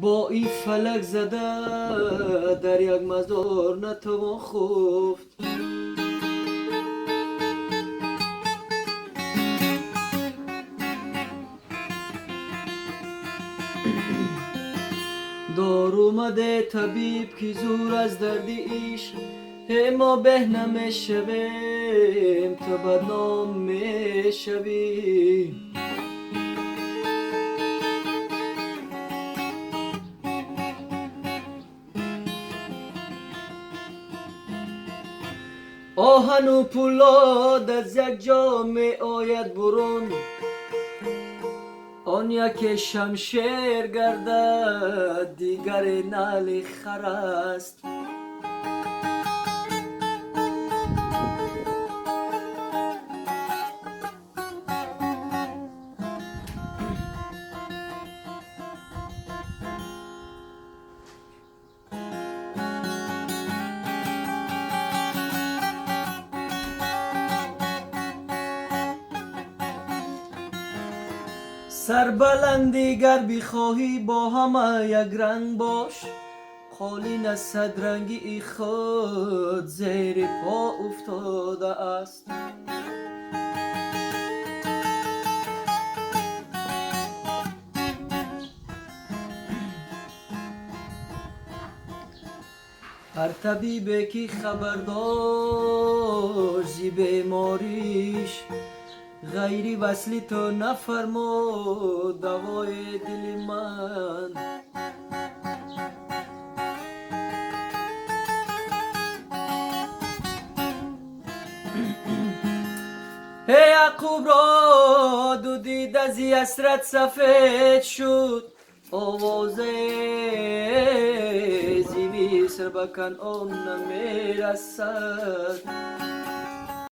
با این فلک زده در یک مزار نتوان خفت. دار اومده طبیب که زور از درد عشق، ما به نمیشویم تو بدنام میشویم. آهن و پولاد از یک جا می آید برون، آن یک شمشیر گردد دیگر نعل خر است. سربلندی گر بخواهی با همه یک رنگ باش، خالی از صدرنگی خود زیر پا افتاده است. هر طبیبی که خبردار زی بیماریش، غیری وصلی تو نفرما دوای دل من. هی یعقوب را دو دید از حسرت سفید شد، آوازه زی مصر به کنعان نمیرسد.